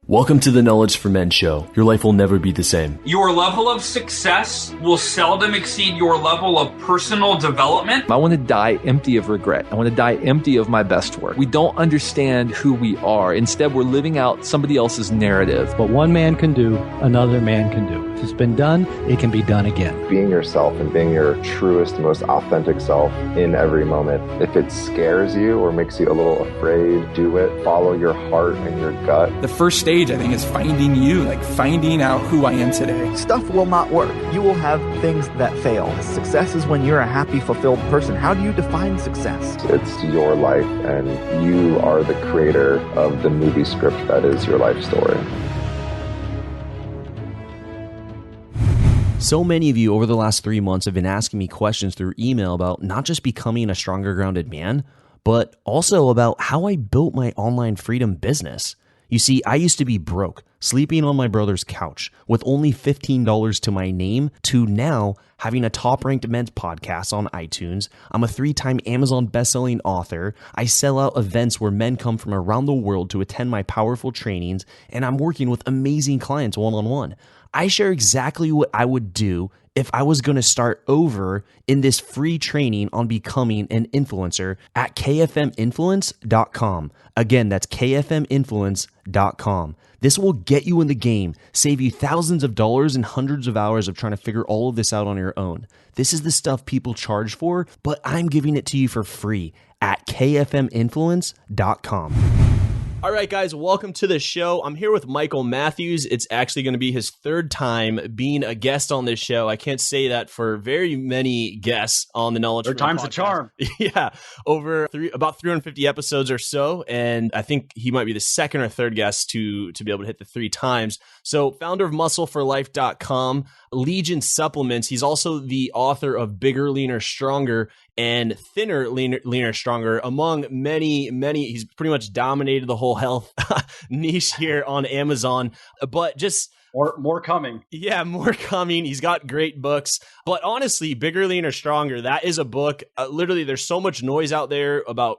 Welcome to the Knowledge for Men show. Your life will never be the same. Your level of success will seldom exceed your level of personal development. I want to die empty of regret. I want to die empty of my best work. We don't understand who we are. Instead, we're living out somebody else's narrative. What one man can do, another man can do. If it's been done, it can be done again. Being yourself and being your truest, most authentic self in every moment. If it scares you or makes you a little afraid, do it. Follow your heart and your gut. The first stage, I think, is finding you, like finding out who I am today. Stuff will not work. You will have things that fail. Success is when you're a happy, fulfilled person. How do you define success? It's your life, and you are the creator of the movie script that is your life story. So many of you over the last 3 months have been asking me questions through email about not just becoming a stronger grounded man, but also about how I built my online freedom business. You see, I used to be broke, sleeping on my brother's couch with only $15 to my name, to now having a top-ranked men's podcast on iTunes. I'm a 3-time Amazon bestselling author. I sell out events where men come from around the world to attend my powerful trainings, and I'm working with amazing clients one-on-one. I share exactly what I would do if I was going to start over in this free training on becoming an influencer at kfminfluence.com. Again, that's kfminfluence.com. This will get you in the game, save you thousands of dollars and hundreds of hours of trying to figure all of this out on your own. This is the stuff people charge for, but I'm giving it to you for free at kfminfluence.com. All right, guys, welcome to the show. I'm here with Michael Matthews. It's actually going to be his third time being a guest on this show. I can't say that for very many guests on the Knowledge. Third time's the charm. Yeah, over about 350 episodes or so, and I think he might be the second or third guest to be able to hit the 3 times. So, founder of MuscleForLife.com, Legion Supplements. He's also the author of Bigger, Leaner, Stronger, and Thinner, Leaner, Stronger, among many. He's pretty much dominated the whole health niche here on Amazon, but just more coming. Yeah, more coming. He's got great books, but honestly, Bigger, Leaner, Stronger, that is a book. Literally, there's so much noise out there about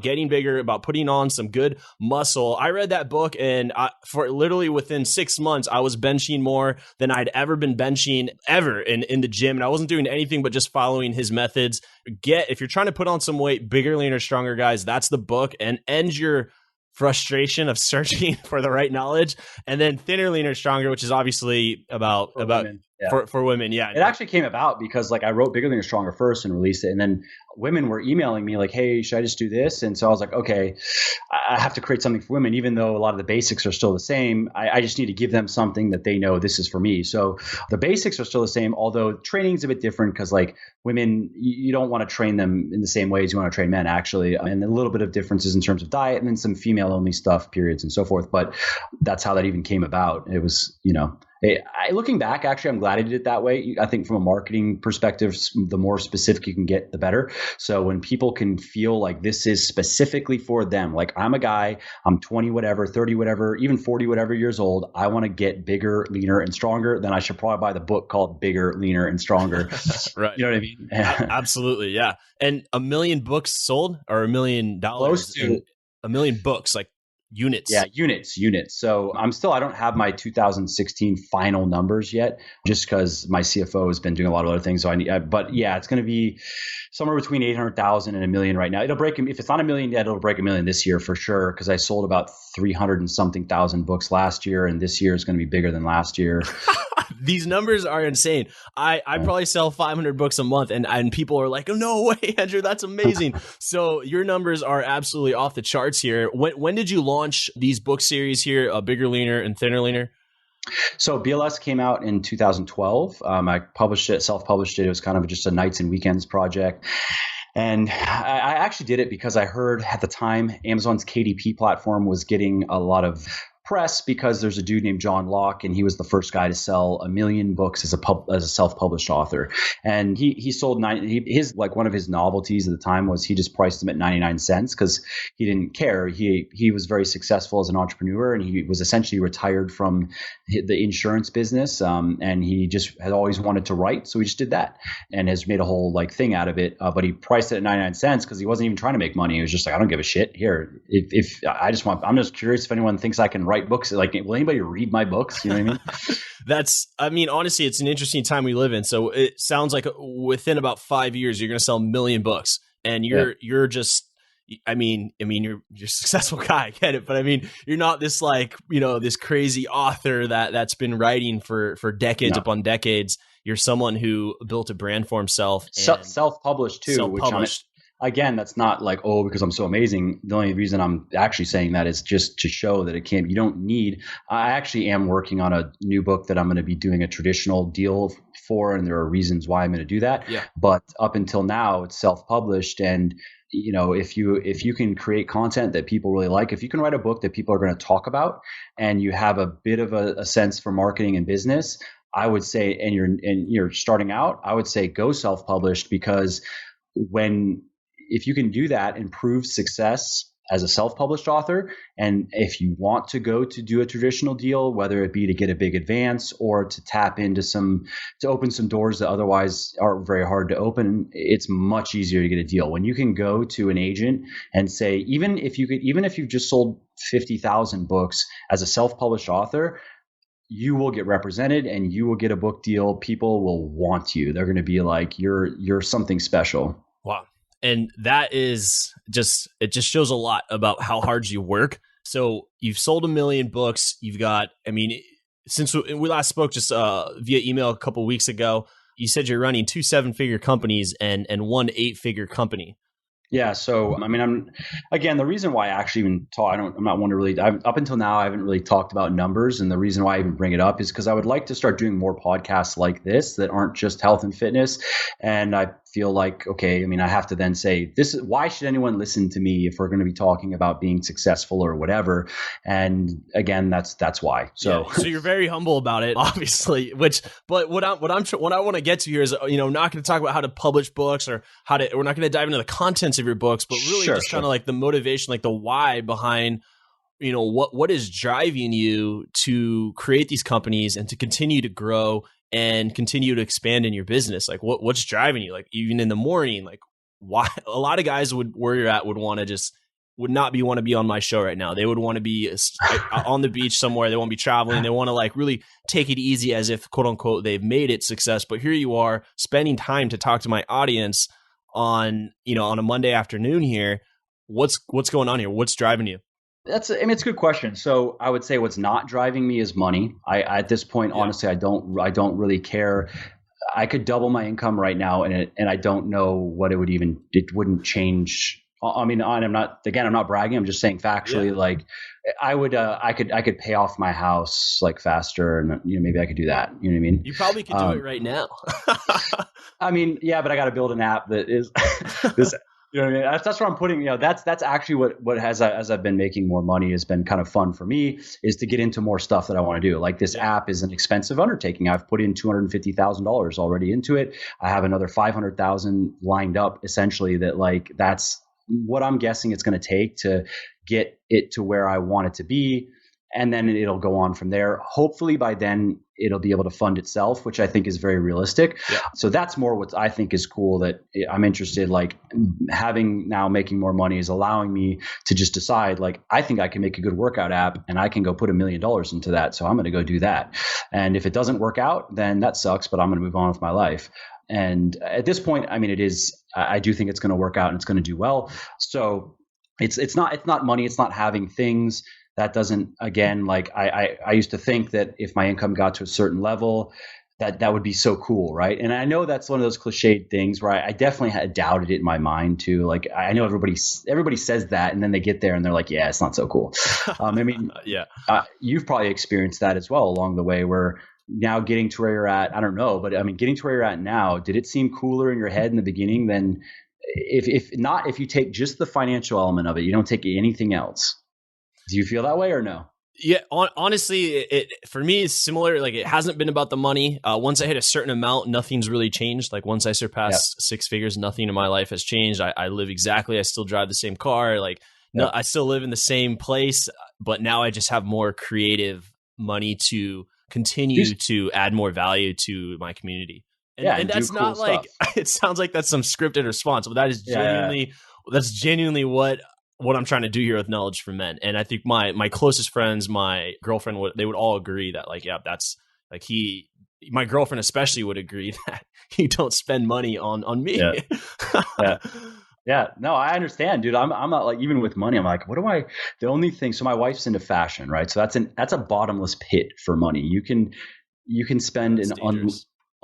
getting bigger, about putting on some good muscle. I read that book, and for literally within 6 months, I was benching more than I'd ever been benching ever in the gym, and I wasn't doing anything but just following his methods. If you're trying to put on some weight, Bigger, Leaner, Stronger, guys, that's the book, and end your frustration of searching for the right knowledge. And then Thinner, Leaner, Stronger, which is obviously about women. Yeah. For women. Yeah. It actually came about because I wrote Bigger, Leaner, Stronger first and released it. And then women were emailing me like, hey, should I just do this? And so I was like, okay, I have to create something for women, even though a lot of the basics are still the same. I just need to give them something that they know this is for me. So the basics are still the same, although training's a bit different because women, you don't want to train them in the same way as you want to train men, actually. And a little bit of differences in terms of diet and then some female only stuff, periods and so forth. But that's how that even came about. It was, looking back, actually, I'm glad I did it that way. I think from a marketing perspective, the more specific you can get, the better. So when people can feel like this is specifically for them, like I'm a guy, I'm 20 whatever, 30 whatever, even 40 whatever years old, I want to get bigger, leaner, and stronger, then I should probably buy the book called Bigger, Leaner, and Stronger. Right. You know what I mean? Absolutely. Yeah. And 1 million books sold, or $1 million? Close to 1 million books, like units. Yeah, units. So I don't have my 2016 final numbers yet, just because my CFO has been doing a lot of other things. So but yeah, it's going to be somewhere between 800,000 and 1 million right now. It'll break, if it's not 1 million yet, it'll break 1 million this year for sure. Cause I sold about 300 and something thousand books last year. And this year is going to be bigger than last year. These numbers are insane. I probably sell 500 books a month and people are like, oh, no way, Andrew, that's amazing. So your numbers are absolutely off the charts here. When did you launch these book series here, Bigger, Leaner, and Thinner, Leaner? So BLS came out in 2012. I published it, self-published it. It was kind of just a nights and weekends project. And I actually did it because I heard at the time Amazon's KDP platform was getting a lot of press because there's a dude named John Locke, and he was the first guy to sell 1 million books as a self-published author. And he sold one of his novelties at the time was he just priced them at 99 cents because he didn't care. He was very successful as an entrepreneur, and he was essentially retired from the insurance business. And he just had always wanted to write, so he just did that and has made a whole thing out of it. But he priced it at 99 cents because he wasn't even trying to make money. He was just like, I don't give a shit here. I'm just curious if anyone thinks I can write write books? Like, will anybody read my books? You know what I mean? Honestly, it's an interesting time we live in. So it sounds like within about 5 years, you're going to sell 1 million books, and you're just, you're a successful guy. I get it. But I mean, you're not this this crazy author that's been writing for decades upon decades. You're someone who built a brand for himself. Self-published too. Self-published. Again, that's not like, because I'm so amazing. The only reason I'm actually saying that is just to show that you don't need, I actually am working on a new book that I'm going to be doing a traditional deal for. And there are reasons why I'm going to do that. Yeah. But up until now, it's self-published. And, if you can create content that people really like, if you can write a book that people are going to talk about, and you have a bit of a sense for marketing and business, I would say, and you're starting out, I would say go self-published, because if you can do that and prove success as a self-published author, and if you want to go to do a traditional deal, whether it be to get a big advance or to tap into to open some doors that otherwise are very hard to open, it's much easier to get a deal. When you can go to an agent and say, even if you've just sold 50,000 books as a self-published author, you will get represented and you will get a book deal. People will want you. They're going to be like, you're something special. Wow. And that is it just shows a lot about how hard you work. So you've sold 1 million books. You've got, since we last spoke just via email a couple of weeks ago, you said you're running 2 7-figure companies and 1 8-figure company. Yeah. So, the reason why I actually even I'm not one to really, up until now, I haven't really talked about numbers. And the reason why I even bring it up is because I would like to start doing more podcasts like this that aren't just health and fitness. And I feel like, I have to then say, why should anyone listen to me if we're going to be talking about being successful or whatever? And again, that's why. So, so you're very humble about it, obviously, but what I want to get to here is, not going to talk about how to publish books or we're not going to dive into the contents of your books, but really just kind of like the motivation, like the why behind, what is driving you to create these companies and to continue to grow and continue to expand in your business. Like what's driving you? Like even in the morning, like why a lot of guys where you're at would want to be on my show right now. They would want to be on the beach somewhere. They want to be traveling. They want to like really take it easy as if quote unquote they've made it success. But here you are spending time to talk to my audience on a Monday afternoon here. What's going on here? What's driving you? It's a good question. So I would say what's not driving me is money. At this point, honestly, I don't really care. I could double my income right now, and I don't know what it wouldn't change. I'm not bragging. I'm just saying factually, like I could pay off my house like faster, and maybe I could do that. You know what I mean? You probably could do it right now. But I got to build an app that is this. You know what I mean? That's where I'm putting, that's actually what as I've been making more money has been kind of fun for me, is to get into more stuff that I want to do. Like this app is an expensive undertaking. I've put in $250,000 already into it. I have another 500,000 lined up essentially that's what I'm guessing it's going to take to get it to where I want it to be. And then it'll go on from there. Hopefully by then it'll be able to fund itself, which I think is very realistic. Yeah. So that's more what I think is cool that I'm interested, like having now making more money is allowing me to just decide, like, I think I can make a good workout app and I can go put $1 million into that. So I'm going to go do that. And if it doesn't work out, then that sucks, but I'm going to move on with my life. And at this point, I do think it's going to work out and it's going to do well. So it's not money. It's not having things. That doesn't, again, like I used to think that if my income got to a certain level, that would be so cool, right? And I know that's one of those cliched things where I definitely had doubted it in my mind too. Like I know everybody says that, and then they get there and they're like, yeah, it's not so cool. You've probably experienced that as well along the way, where now getting to where you're at, I don't know, but getting to where you're at now, did it seem cooler in your head in the beginning than if you take just the financial element of it, you don't take anything else? Do you feel that way or no? Yeah, honestly, for me, it's similar. Like it hasn't been about the money. Once I hit a certain amount, nothing's really changed. Like once I surpass 6 figures, nothing in my life has changed. I live exactly. I still drive the same car. Like no, I still live in the same place, but now I just have more creative money to continue to add more value to my community. And that's not cool like, it sounds like that's some scripted response, but that is genuinely, that's genuinely what what I'm trying to do here with Knowledge for Men. And I think my closest friends, my girlfriend, they would all agree that like, yeah, that's like my girlfriend especially would agree that you don't spend money on me. Yeah. Yeah. Yeah, no, I understand, dude. I'm not like, even with money, I'm like, the only thing, so my wife's into fashion, right? So that's a bottomless pit for money. You can spend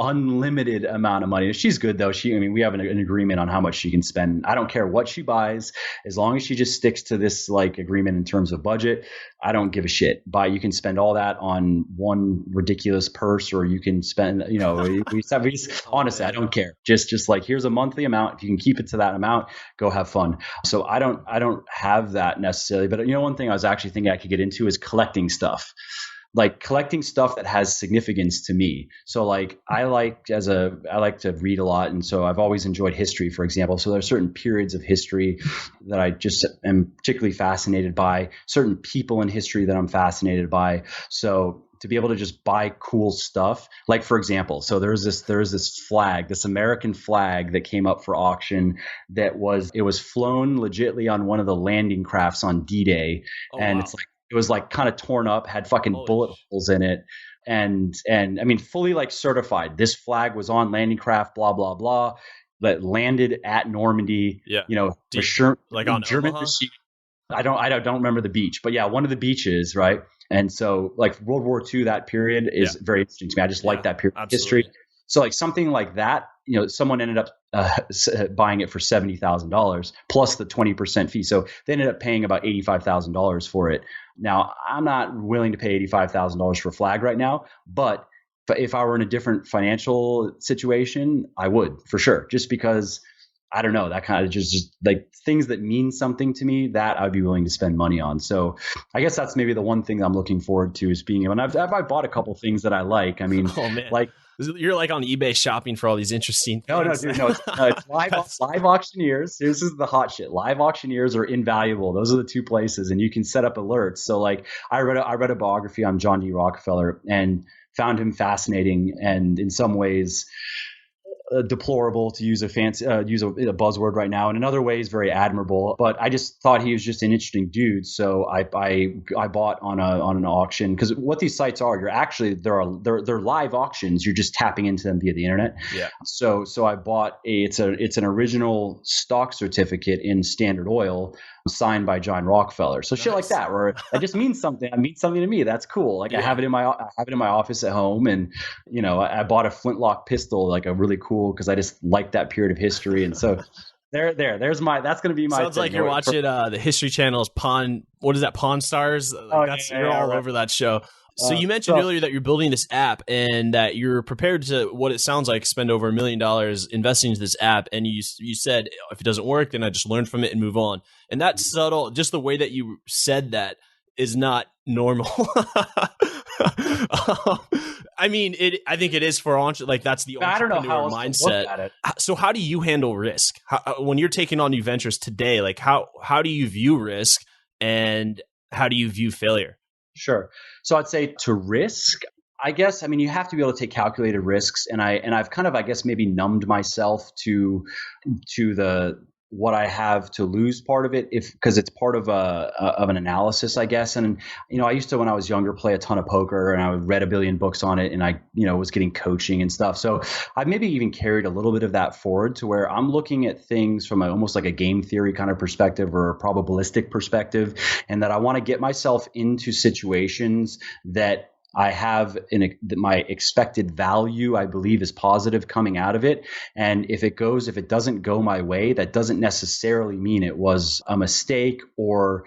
unlimited amount of money. She's good though. We have an agreement on how much she can spend. I don't care what she buys, as long as she just sticks to this like agreement in terms of budget. I don't give a shit. You can spend all that on one ridiculous purse, or you can spend, honestly, I don't care. Just like, here's a monthly amount. If you can keep it to that amount, go have fun. So I don't have that necessarily. But one thing I was actually thinking I could get into is collecting stuff. Like collecting stuff that has significance to me. So like I like to read a lot. And so I've always enjoyed history, for example. So there are certain periods of history that I just am particularly fascinated by, certain people in history that I'm fascinated by. So to be able to just buy cool stuff, like for example, so there's this flag, this American flag that came up for auction it was flown legitly on one of the landing crafts on D-Day. And wow. It was like kind of torn up, had fucking bullet holes in it. And I mean, fully like certified. This flag was on landing craft, blah, blah, blah, that landed at Normandy, for sure. Like on German machine. I don't remember the beach, but yeah, one of the beaches. Right. And so like World War II, that period is very interesting to me. I just like that period of history. So like something like that, someone ended up buying it for $70,000 plus the 20% fee. So they ended up paying about $85,000 for it. Now, I'm not willing to pay $85,000 for a flag right now, but if I were in a different financial situation, I would for sure. Just because, I don't know, that kind of just like things that mean something to me, that I'd be willing to spend money on. So I guess that's maybe the one thing that I'm looking forward to is being able, and I've bought a couple things that I like. I mean, like, you're like on eBay shopping for all these interesting things. No, dude, it's live auctioneers. This is the hot shit. Live auctioneers are invaluable. Those are the two places, and you can set up alerts. So like I read a biography on John D. Rockefeller and found him fascinating, and in some ways deplorable, to use a buzzword right now, and in other ways very admirable. But I just thought he was just an interesting dude, so I bought on an auction, because what these sites are, they're live auctions. You're just tapping into them via the internet. Yeah. So I bought it's an original stock certificate in Standard Oil signed by John Rockefeller. So shit like that, where that just means something. It means something to me. That's cool. Like I have it in my office at home, and I bought a flintlock pistol, like a really cool, because I just like that period of history. And so that's going to be my sounds thing. Like you're watching the History Channel's what is that, Pawn Stars? You're all over that show. So you mentioned earlier that you're building this app and that you're prepared to, what it sounds like, spend over $1 million investing into this app. And you said, if it doesn't work, then I just learn from it and move on. And that's subtle. Just the way that you said that is not normal. I mean, I think it is for like that's the entrepreneur mindset. So how do you handle risk when you're taking on new ventures today? Like how do you view risk, and how do you view failure? Sure. So I'd say to risk, I guess, I mean, you have to be able to take calculated risks. And I've kind of, I guess, maybe numbed myself to what I have to lose part of it, because it's part of an analysis, I guess. And, I used to, when I was younger, play a ton of poker, and I read a billion books on it, and I, was getting coaching and stuff. So I maybe even carried a little bit of that forward to where I'm looking at things from almost like a game theory kind of perspective, or a probabilistic perspective, and that I want to get myself into situations that I have my expected value, I believe, is positive coming out of it. And if it doesn't go my way, that doesn't necessarily mean it was a mistake, or,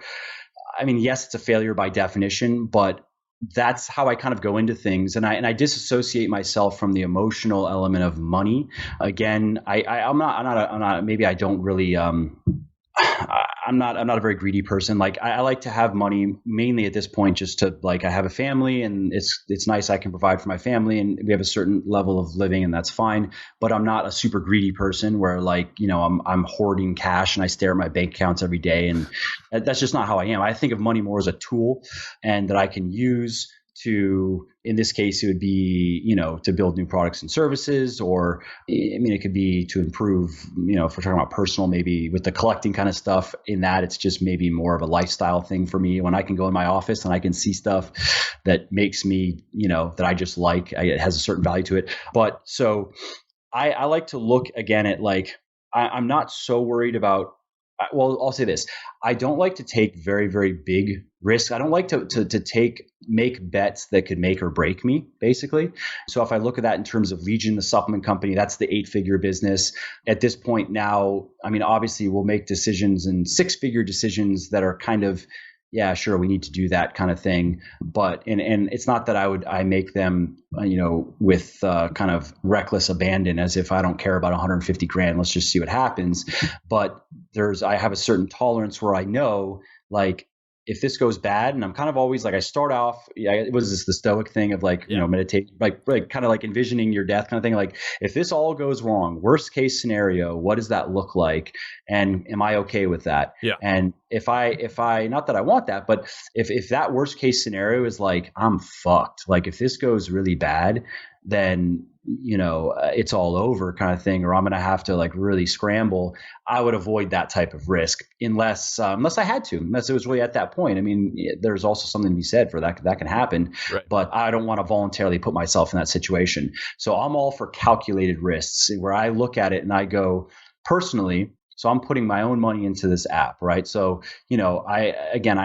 I mean, yes, it's a failure by definition, but that's how I kind of go into things. And I disassociate myself from the emotional element of money. Again, I'm not, maybe I don't really, I'm not a very greedy person. Like I like to have money mainly at this point, just to, like, I have a family, and it's nice I can provide for my family, and we have a certain level of living, and that's fine. But I'm not a super greedy person where, like, I'm hoarding cash and I stare at my bank accounts every day. And that's just not how I am. I think of money more as a tool, and that I can use to, in this case, it would be, to build new products and services, or, it could be to improve, if we're talking about personal, maybe with the collecting kind of stuff, in that it's just maybe more of a lifestyle thing for me. When I can go in my office and I can see stuff that makes me, that I just like, it has a certain value to it. But so I like to look again at like, I'm not so worried about, well, I'll say this. I don't like to take very, very big risks. I don't like to make bets that could make or break me, basically. So if I look at that in terms of Legion, the supplement company, that's the 8-figure business. At this point now, obviously we'll make decisions and 6-figure decisions that are kind of, yeah, sure, we need to do that kind of thing. But, and it's not that I make them, with kind of reckless abandon, as if I don't care about 150 grand, let's just see what happens. But I have a certain tolerance where I know, like, if this goes bad, and I'm kind of always like, I start off, it was the stoic thing of like, meditate, like kind of like envisioning your death kind of thing. Like, if this all goes wrong, worst case scenario, what does that look like? And am I okay with that? Yeah. And if I, not that I want that, but if that worst case scenario is like, I'm fucked, like if this goes really bad, then, it's all over kind of thing, or I'm going to have to like really scramble, I would avoid that type of risk unless I had to, unless it was really at that point. There's also something to be said for that can happen, right. But I don't want to voluntarily put myself in that situation. So I'm all for calculated risks, where I look at it and I go, personally, so I'm putting my own money into this app, right? So, I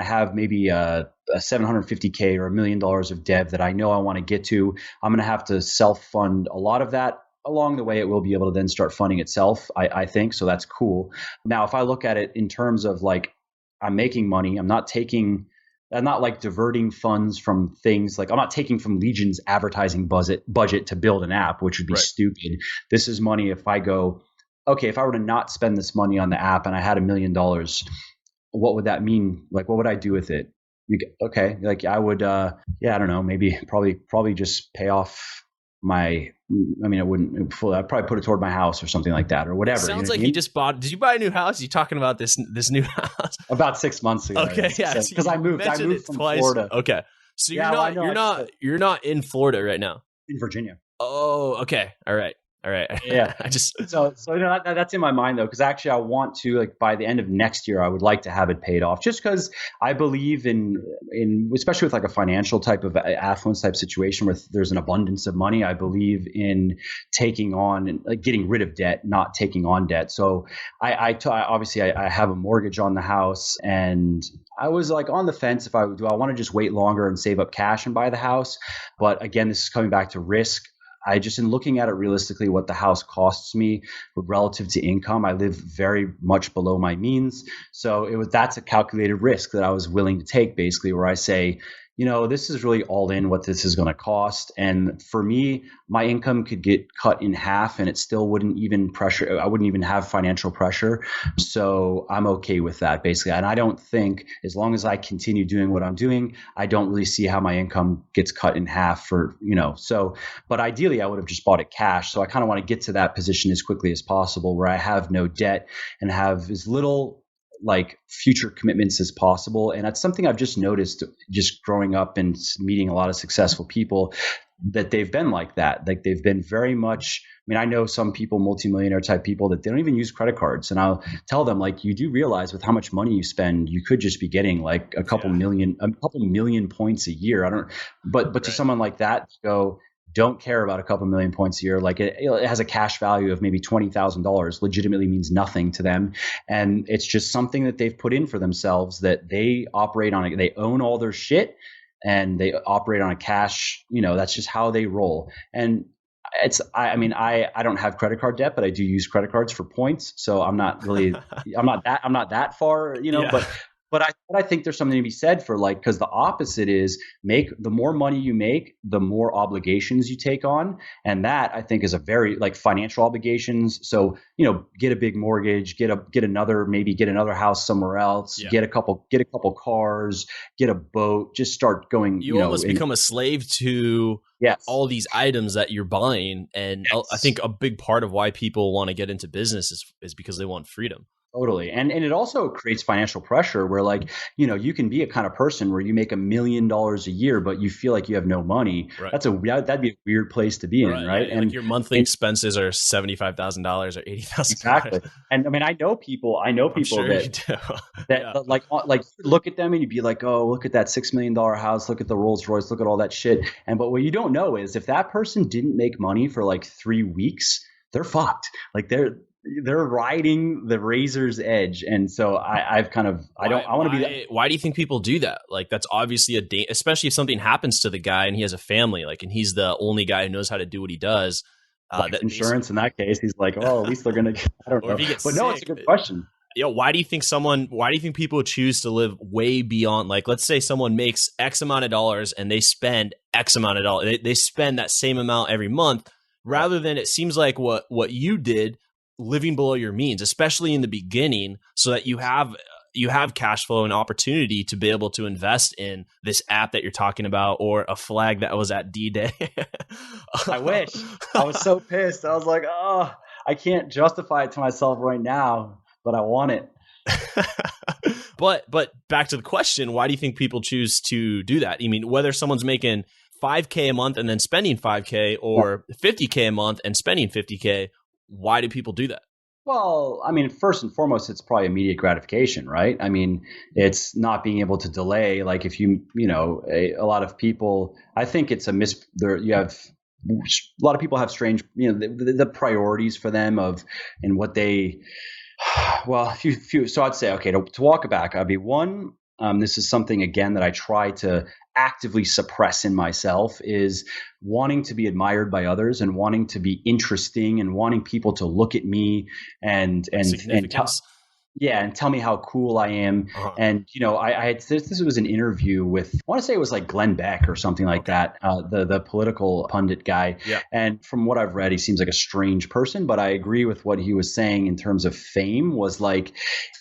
have maybe a $750K or $1 million of dev that I know I want to get to. I'm going to have to self-fund a lot of that. Along the way, it will be able to then start funding itself, I think. So that's cool. Now, if I look at it in terms of like, I'm making money, I'm not like diverting funds from things, like I'm not taking from Legion's advertising budget to build an app, which would be stupid. This is money. If I go, okay, if I were to not spend this money on the app and I had $1 million, what would that mean? Like, what would I do with it? Okay, like I would, I don't know, maybe probably just pay off my, I wouldn't fully, I'd probably put it toward my house or something like that, or whatever. It sounds like you just bought, did you buy a new house? Are you talking about this new house? About 6 months ago. Okay, yeah. Because I moved from twice. Florida. Okay. So you're not in Florida right now. In Virginia. Oh, okay. All right. Yeah. I just so that's in my mind though, because actually I want to, like, by the end of next year I would like to have it paid off, just because I believe in especially with like a financial type of affluence type situation where there's an abundance of money. I believe in taking on and like getting rid of debt, not taking on debt. So I have a mortgage on the house, and I was like on the fence if I want to just wait longer and save up cash and buy the house. But again, this is coming back to risk. I just, in looking at it realistically, what the house costs me relative to income, I live very much below my means. So that's a calculated risk that I was willing to take, basically, where I say, this is really all in what this is going to cost. And for me, my income could get cut in half and it still wouldn't even I wouldn't even have financial pressure. So I'm okay with that, basically. And I don't think, as long as I continue doing what I'm doing, I don't really see how my income gets cut in half but ideally I would have just bought it cash. So I kind of want to get to that position as quickly as possible, where I have no debt and have as little like future commitments as possible. And that's something I've just noticed just growing up and meeting a lot of successful people, that they've been like that. Like they've been very much, I know some people, multimillionaire type people, that they don't even use credit cards. And I'll tell them, like, you do realize with how much money you spend, you could just be getting like a couple million points a year. But to someone like that, go, don't care about a couple million points a year. Like it has a cash value of maybe $20,000, legitimately means nothing to them. And it's just something that they've put in for themselves, that they operate on. They own all their shit and they operate on a cash, that's just how they roll. And I don't have credit card debt, but I do use credit cards for points. So I'm not that far, But I think there's something to be said for, like, because the opposite is, the more money you make, the more obligations you take on. And that, I think, is a very, like, financial obligations. So, get a big mortgage, get another house somewhere else, get a couple cars, get a boat, just start going. You almost become a slave to all these items that you're buying. And I think a big part of why people want to get into business is because they want freedom. Totally. And it also creates financial pressure where like, you can be a kind of person where you make $1 million a year, but you feel like you have no money. Right. That'd be a weird place to be in. Right. Yeah, And like your monthly expenses are $75,000 or $80,000. exactly. And I mean, I know people I'm sure that, you do. that Yeah. like you look at them and you'd be like, oh, look at that $6 million house. Look at the Rolls Royce. Look at all that shit. But what you don't know is if that person didn't make money for like 3 weeks, they're fucked. Like they're riding the razor's edge. And so I want to be that. Why do you think people do that? Like, that's obviously especially if something happens to the guy and he has a family, like, and he's the only guy who knows how to do what he does. Life insurance in that case, he's like, oh, at least they're going to, I don't know. But sick, no, it's a good question. Why do you think people choose to live way beyond, like, let's say someone makes X amount of dollars and they spend X amount of dollars. They spend that same amount every month rather than, it seems like what you did, living below your means, especially in the beginning, so that you have cash flow and opportunity to be able to invest in this app that you're talking about, or a flag that was at D-Day. I wish. I was so pissed. I was like, oh, I can't justify it to myself right now, but I want it. But back to the question, why do you think people choose to do that? I mean, whether someone's making $5K a month and then spending $5K, or $50K a month and spending $50K, why do people do that? Well, I mean, first and foremost, it's probably immediate gratification, right? I mean, it's not being able to delay. Like if a lot of people, I think it's a lot of people have strange, the priorities for them and what they, well, so I'd say, okay, to walk it back, I'd be one, this is something again that I try to actively suppress in myself, is wanting to be admired by others and wanting to be interesting and wanting people to look at me and tell me how cool I am. Uh-huh. And I had this was an interview with, I want to say it was like Glenn Beck or something like that, the political pundit guy. Yeah. And from what I've read, he seems like a strange person, but I agree with what he was saying in terms of fame. Was like,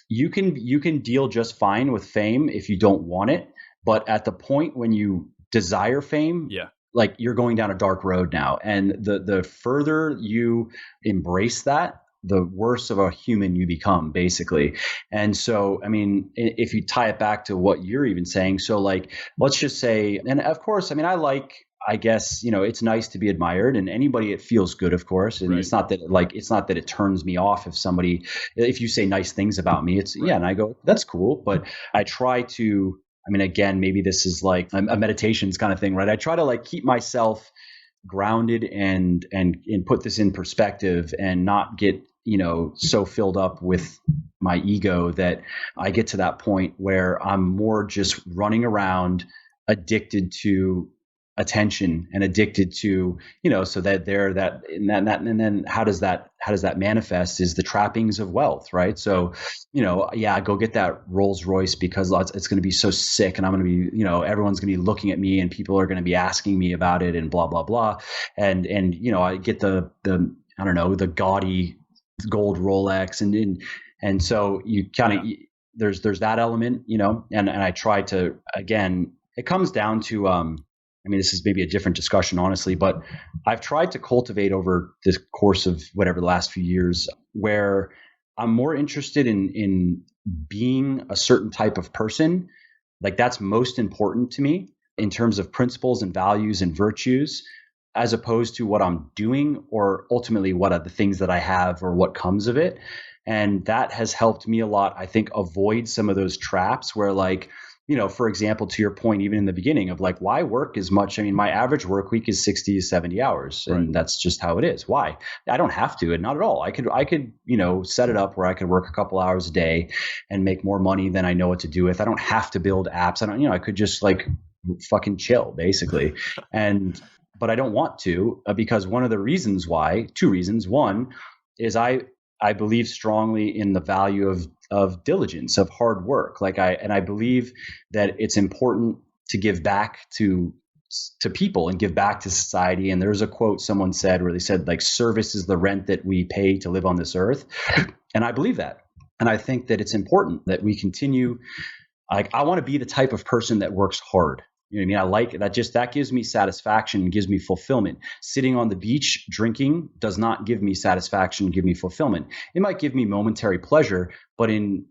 you can deal just fine with fame if you don't want it. But at the point when you desire fame, like you're going down a dark road now. And the further you embrace that, the worse of a human you become, basically. And so, I mean, if you tie it back to what you're even saying, so like, let's just say, and of course, I mean, I guess, it's nice to be admired, and anybody, it feels good, of course. And it's not that it turns me off if you say nice things about me, and I go, that's cool. But I try to, I mean, again, maybe this is like a meditations kind of thing, right? I try to like keep myself grounded and put this in perspective and not get, so filled up with my ego that I get to that point where I'm more just running around addicted to attention and addicted to, so that and then how does that manifest is the trappings of wealth, right? So, go get that Rolls Royce because it's going to be so sick, and I'm going to be, everyone's going to be looking at me and people are going to be asking me about it and blah, blah, blah. And I get the I don't know, the gaudy gold Rolex and so you kind of, there's that element, and I try to, again, it comes down to, I mean, this is maybe a different discussion, honestly, but I've tried to cultivate over this course of whatever the last few years, where I'm more interested in being a certain type of person. Like that's most important to me in terms of principles and values and virtues, as opposed to what I'm doing or ultimately what are the things that I have or what comes of it. And that has helped me a lot, I think, avoid some of those traps where, like, for example, to your point, even in the beginning of like, why work as much? I mean, my average work week is 60 to 70 hours, and that's just how it is. Why? I don't have to, and not at all. I could, set it up where I could work a couple hours a day and make more money than I know what to do with. I don't have to build apps. I could just like fucking chill, basically. But I don't want to, because one of the reasons why, two reasons. One is I believe strongly in the value of diligence, of hard work. I believe that it's important to give back to people and give back to society. And there's a quote someone said where they said, like, service is the rent that we pay to live on this earth. And I believe that. And I think that it's important that we continue. Like, I want to be the type of person that works hard. You know what I mean? I like that. Just that gives me satisfaction and gives me fulfillment. Sitting on the beach drinking does not give me satisfaction, give me fulfillment. It might give me momentary pleasure, but it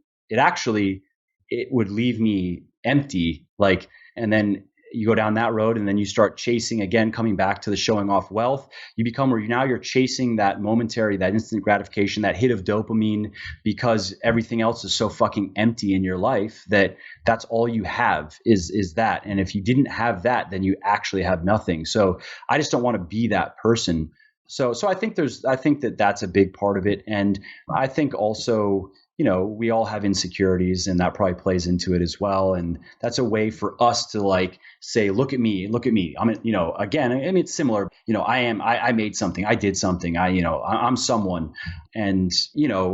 would leave me empty. Like, and then you go down that road and then you start chasing again, coming back to the showing off wealth. Now you're chasing that momentary, that instant gratification, that hit of dopamine, because everything else is so fucking empty in your life that's all you have is that. And if you didn't have that, then you actually have nothing. So I just don't want to be that person. So I think that's a big part of it. And I think also, we all have insecurities, and that probably plays into it as well. And that's a way for us to like say, look at me. Again, I mean, it's similar. I made something, I did something, I'm someone. And,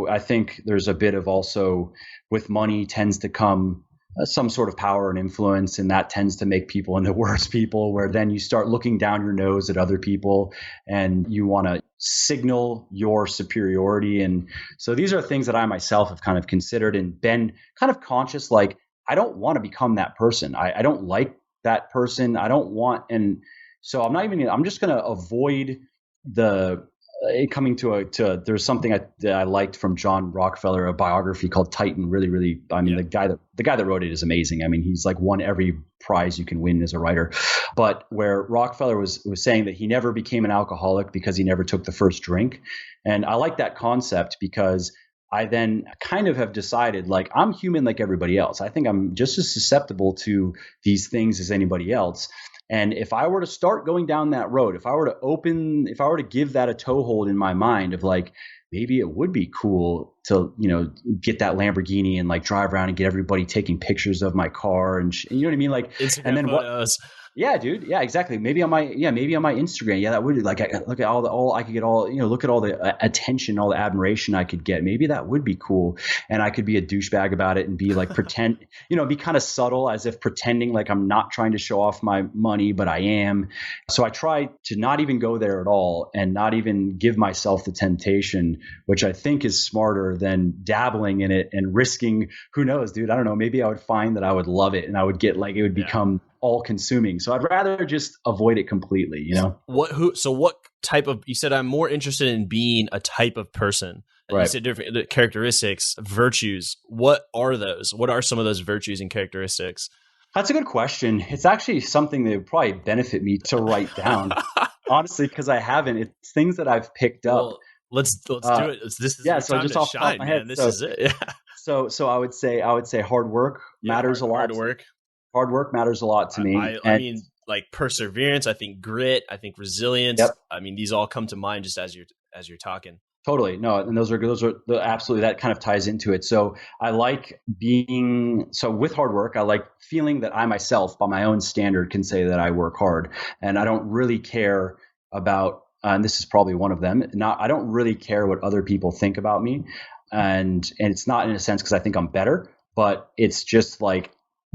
I think there's a bit of also with money tends to come some sort of power and influence, and that tends to make people into worse people, where then you start looking down your nose at other people and you want to signal your superiority. And so these are things that I myself have kind of considered and been kind of conscious, like, I don't want to become that person. I don't like that person. I don't want, and so I'm just going to avoid there's something that I liked from John Rockefeller, a biography called Titan. Really, really, the guy that wrote it is amazing. I mean, he's like won every prize you can win as a writer. But where Rockefeller was saying that he never became an alcoholic because he never took the first drink. And I like that concept because I then kind of have decided, like, I'm human like everybody else. I think I'm just as susceptible to these things as anybody else. And if I were to start going down that road, if I were to give that a toehold in my mind of like, maybe it would be cool to, get that Lamborghini and like drive around and get everybody taking pictures of my car and you know what I mean? Like, Instagram and then photos. Yeah, dude. Yeah, exactly. Maybe on my Instagram. Yeah, that would look at look at all the attention, all the admiration I could get. Maybe that would be cool. And I could be a douchebag about it and be like pretend, be kind of subtle, as if pretending like I'm not trying to show off my money, but I am. So I try to not even go there at all and not even give myself the temptation, which I think is smarter than dabbling in it and risking, who knows, dude, I don't know. Maybe I would find that I would love it and I would get like, it would become all consuming. So I'd rather just avoid it completely, What type of, you said I'm more interested in being a type of person. Right. You said different characteristics, virtues. What are those? What are some of those virtues and characteristics? That's a good question. It's actually something that would probably benefit me to write down, honestly, because I haven't. It's things that I've picked up. Well, let's do it. This is so just off the top of my head. This is it. Yeah. So I would say hard work matters a lot. Hard work matters a lot to me. I mean, like perseverance, I think grit, I think resilience. Yep. I mean, these all come to mind just as you're talking. Totally. No, and those are absolutely, that kind of ties into it. So I like with hard work, I like feeling that I myself, by my own standard, can say that I work hard, and I don't really care about, and this is probably one of them. I don't really care what other people think about me, and it's not in a sense because I think I'm better, but it's just like,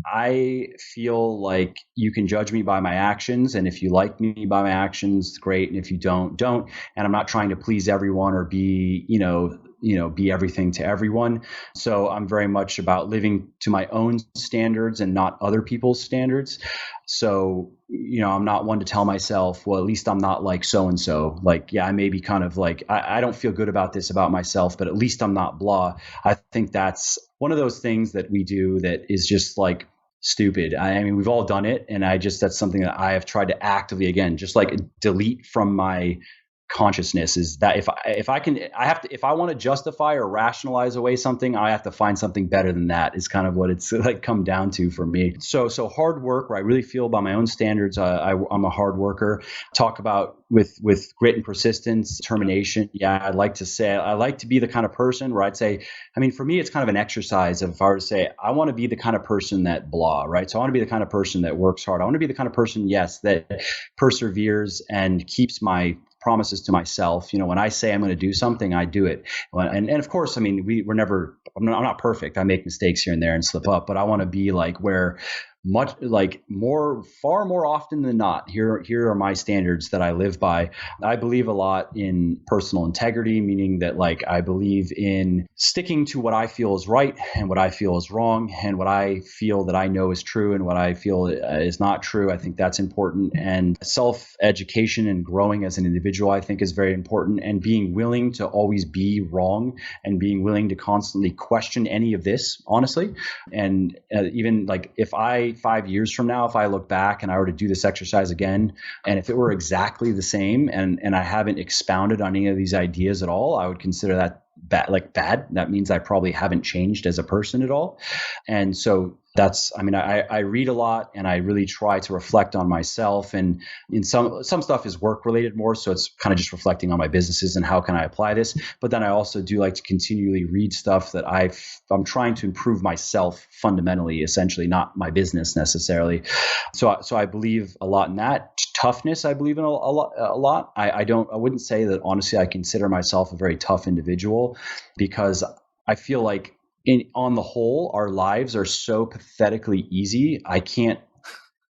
I feel like you can judge me by my actions. And if you like me by my actions, great. And if you don't. And I'm not trying to please everyone or be, be everything to everyone. So I'm very much about living to my own standards and not other people's standards. So, I'm not one to tell myself, well, at least I'm not like so-and-so. Like, yeah, I may be kind of like, I don't feel good about this about myself, but at least I'm not blah. I think that's one of those things that we do that is just like stupid. I mean, we've all done it. And that's something that I have tried to actively, again, just like delete from my consciousness, is that if I want to justify or rationalize away something, I have to find something better than that, is kind of what it's like come down to for me. So hard work, where I really feel by my own standards, I'm a hard worker. Talk about with grit and persistence, determination. Yeah, I'd like to say, I like to be the kind of person where I'd say, I mean, for me, it's kind of an exercise of, if I were to say, I want to be the kind of person that blah, right? So I want to be the kind of person that works hard. I want to be the kind of person, yes, that perseveres and keeps my promises to myself. When I say I'm going to do something, I do it. And of course, I mean, I'm not perfect. I make mistakes here and there and slip up, but I want to be like where far more often than not, here are my standards that I live by. I believe a lot in personal integrity, meaning that like I believe in sticking to what I feel is right and what I feel is wrong and what I feel that I know is true and what I feel is not true. I think that's important. And self-education and growing as an individual, I think, is very important. And being willing to always be wrong and being willing to constantly question any of this, honestly. And even like if 5 years from now, if I look back and I were to do this exercise again, and if it were exactly the same and I haven't expounded on any of these ideas at all, I would consider that bad. That means I probably haven't changed as a person at all. And so I read a lot and I really try to reflect on myself, and in some stuff is work related more. So it's kind of just reflecting on my businesses and how can I apply this. But then I also do like to continually read stuff that I'm trying to improve myself fundamentally, essentially, not my business necessarily. So I believe a lot in that. Toughness, I believe in a lot. I wouldn't say that honestly I consider myself a very tough individual, because I feel like on the whole, our lives are so pathetically easy.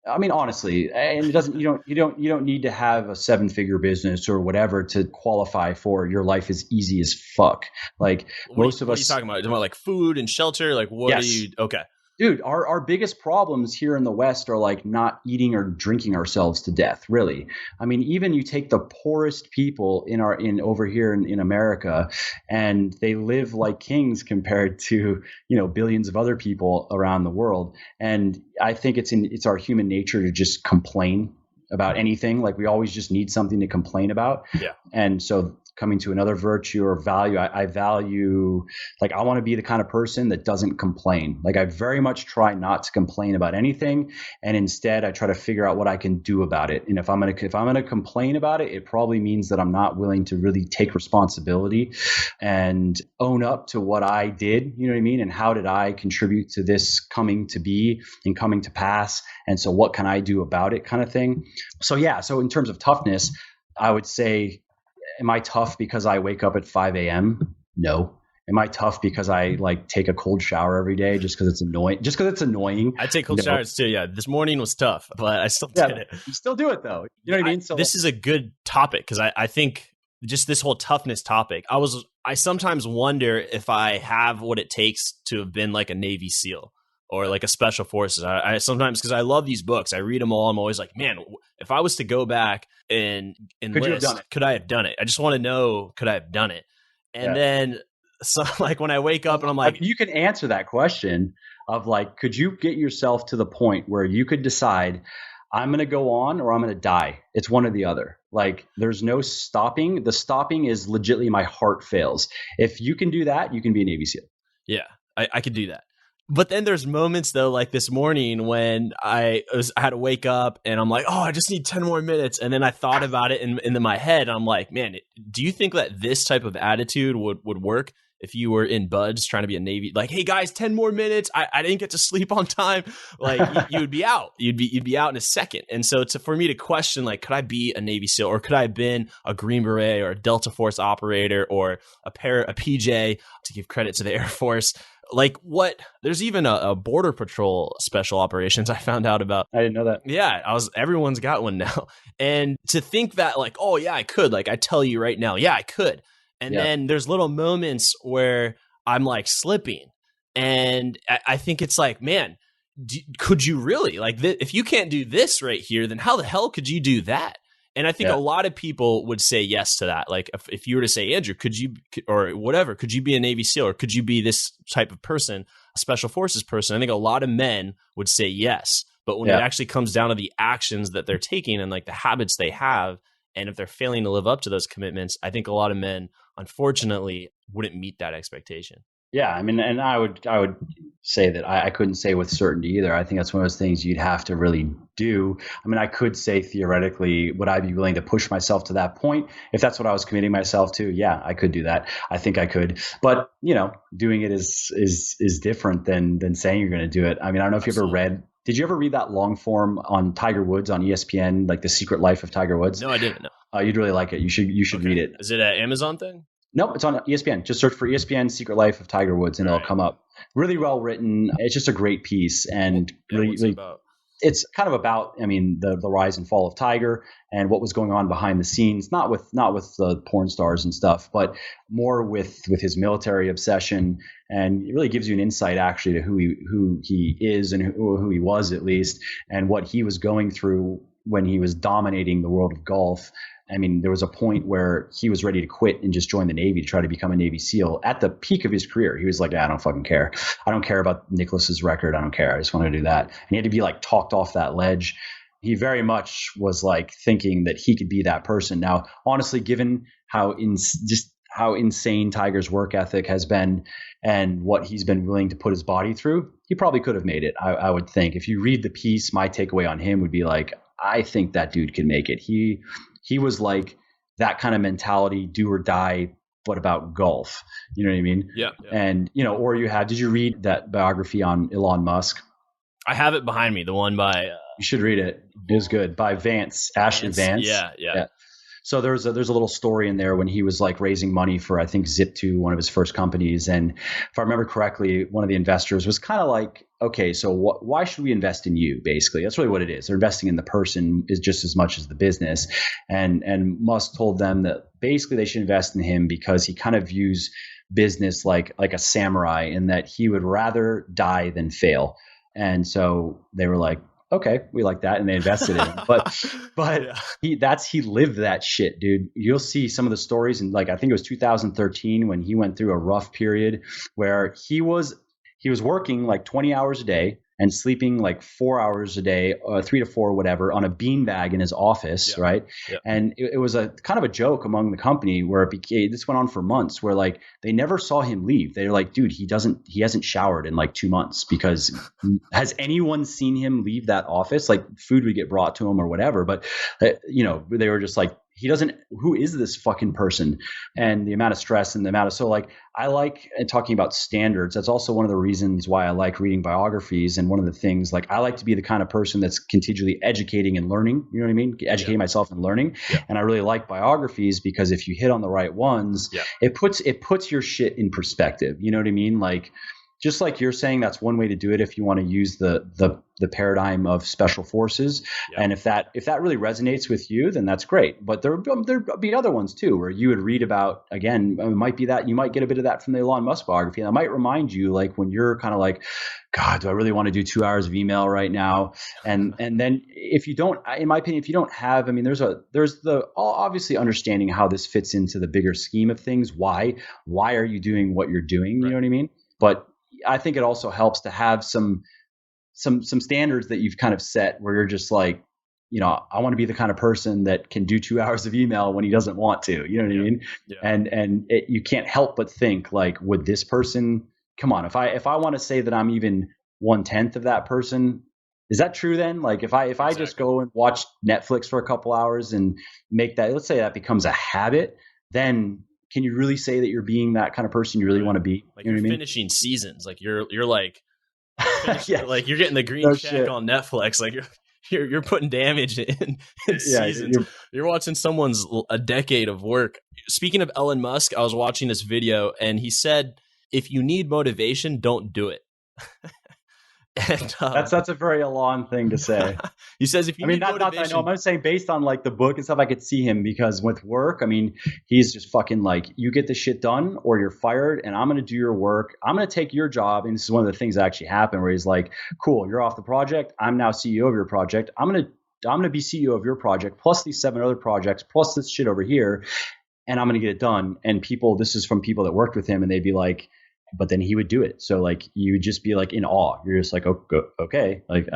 Honestly, and it doesn't, you don't need to have a 7-figure business or whatever to qualify for your life is easy as fuck. Like most of us. What are you talking about? Are you talking about like food and shelter? Like what Yes. are you? Okay. Dude, our biggest problems here in the West are like not eating or drinking ourselves to death, really. I mean, even you take the poorest people over here in America, and they live like kings compared to, billions of other people around the world. And I think it's our human nature to just complain about anything. Like we always just need something to complain about. Yeah. And so coming to another virtue or value, I value, like I want to be the kind of person that doesn't complain. Like I very much try not to complain about anything, and instead I try to figure out what I can do about it. And if I'm gonna complain about it, it probably means that I'm not willing to really take responsibility and own up to what I did. You know what I mean? And how did I contribute to this coming to be and coming to pass? And so what can I do about it, kind of thing. So yeah. So in terms of toughness, I would say, am I tough because I wake up at 5 a.m.? No. Am I tough because I like take a cold shower every day just because it's annoying? I take cold showers too. Yeah. This morning was tough, but I still did it. You still do it though. You know what I mean? So this is a good topic because I think just this whole toughness topic, I sometimes wonder if I have what it takes to have been like a Navy SEAL or like a special forces. I sometimes, because I love these books, I read them all. I'm always like, man, if I was to go back and could I have done it? I just want to know, could I have done it? And then, so like when I wake up and I'm like, you can answer that question of like, could you get yourself to the point where you could decide, I'm going to go on or I'm going to die? It's one or the other. Like there's no stopping. The stopping is legitimately my heart fails. If you can do that, you can be a Navy SEAL. Yeah, I could do that. But then there's moments though, like this morning when I had to wake up and I'm like, oh, I just need 10 more minutes. And then I thought about it in my head. I'm like, man, do you think that this type of attitude would work if you were in Buds trying to be a Navy? Like, hey guys, 10 more minutes. I didn't get to sleep on time. Like you would be out. You'd be out in a second. And so for me to question, like, could I be a Navy SEAL, or could I have been a Green Beret or a Delta Force operator or a PJ, to give credit to the Air Force? Like there's even a Border Patrol special operations I found out about. I didn't know that. Yeah, everyone's got one now. And to think that like, oh yeah, I could, like I tell you right now, yeah, I could. And then there's little moments where I'm like slipping. And I think it's like, man, could you really? Like if you can't do this right here, then how the hell could you do that? And I think a lot of people would say yes to that. Like if you were to say, Andrew, could you, or whatever, could you be a Navy SEAL, or could you be this type of person, a special forces person? I think a lot of men would say yes. But when it actually comes down to the actions that they're taking and like the habits they have, and if they're failing to live up to those commitments, I think a lot of men, unfortunately, wouldn't meet that expectation. Yeah, I mean, and I would say that I couldn't say with certainty either. I think that's one of those things you'd have to really do. I mean, I could say theoretically, would I be willing to push myself to that point? If that's what I was committing myself to, yeah, I could do that. I think I could. But, doing it is different than saying you're going to do it. I mean, I don't know if you ever read. Did you ever read that long form on Tiger Woods on ESPN, like The Secret Life of Tiger Woods? No, I didn't know. You'd really like it. You should read it. Is it an Amazon thing? Nope, it's on ESPN. Just search for ESPN Secret Life of Tiger Woods and it'll come up. Really well written. It's just a great piece and really it's kind of about, I mean, the rise and fall of Tiger and what was going on behind the scenes, not with the porn stars and stuff, but more with his military obsession. And it really gives you an insight actually to who he is and who he was, at least, and what he was going through when he was dominating the world of golf. I mean, there was a point where he was ready to quit and just join the Navy to try to become a Navy SEAL at the peak of his career. He was like, I don't fucking care. I don't care about Nicholas's record. I don't care. I just want to do that. And he had to be like talked off that ledge. He very much was like thinking that he could be that person. Now, honestly, given how insane Tiger's work ethic has been and what he's been willing to put his body through, he probably could have made it. I would think. If you read the piece, my takeaway on him would be like, I think that dude can make it. He was like that kind of mentality, do or die. What about golf? You know what I mean? Yeah. And, or did you read that biography on Elon Musk? I have it behind me. The one by, you should read it. It was good, by Ashley Vance. Yeah. So there's a little story in there when he was like raising money for, I think, Zip2, one of his first companies. And if I remember correctly, one of the investors was kind of like, okay, so why should we invest in you? Basically, that's really what it is. They're investing in the person is just as much as the business. And Musk told them that basically they should invest in him because he kind of views business like a samurai, in that he would rather die than fail. And so they were like, okay, we like that, and they invested in him. But he lived that shit, dude. You'll see some of the stories, and like I think it was 2013 when he went through a rough period where he was working like 20 hours a day and sleeping like 4 hours a day, 3 to 4, whatever, on a beanbag in his office, right? Yeah. And it was a kind of a joke among the company where this went on for months, where like they never saw him leave. They were like, dude, he hasn't showered in like 2 months, because has anyone seen him leave that office? Like food would get brought to him or whatever, but they were just like, who is this fucking person? And the amount of stress and the amount of, so like, I like talking about standards. That's also one of the reasons why I like reading biographies. And one of the things, like, I like to be the kind of person that's continually educating and learning, you know what I mean? Educating myself and learning. Yeah. And I really like biographies because if you hit on the right ones, it puts your shit in perspective. You know what I mean? Like, just like you're saying, that's one way to do it if you want to use the paradigm of special forces. Yeah. And if that really resonates with you, then that's great. But there'll be other ones too, where you would read about, again, it might be that you might get a bit of that from the Elon Musk biography. And that might remind you, like, when you're kind of like, God, do I really want to do 2 hours of email right now? And then if you don't, in my opinion, if you don't have, I mean, there's the obviously understanding how this fits into the bigger scheme of things. Why are you doing what you're doing? You know what I mean? But I think it also helps to have some standards that you've kind of set, where you're just like, I want to be the kind of person that can do 2 hours of email when he doesn't want to, you know what I mean? Yeah. And you can't help but think, like, would this person, come on, if I want to say that I'm even 1/10 of that person, is that true then? Like, if I just go and watch Netflix for a couple hours and make that, let's say that becomes a habit, then can you really say that you're being that kind of person you really want to be? Like, you're finishing seasons. Like you're like, like you're getting the green check on Netflix. Like you're putting damage in seasons. You're watching someone's a decade of work. Speaking of Elon Musk, I was watching this video and he said, if you need motivation, don't do it. And, that's a very Elon thing to say. He says, if you need motivation, not that I know. I'm saying based on like the book and stuff, I could see him, because with work, I mean, he's just fucking like, you get the shit done or you're fired, and I'm going to do your work. I'm going to take your job. And this is one of the things that actually happened, where he's like, cool, you're off the project. I'm now CEO of your project. I'm going to be CEO of your project, plus these 7 other projects, plus this shit over here. And I'm going to get it done. And this is from people that worked with him, and they'd be like, but then he would do it. So like, you would just be like in awe. You're just like, okay, like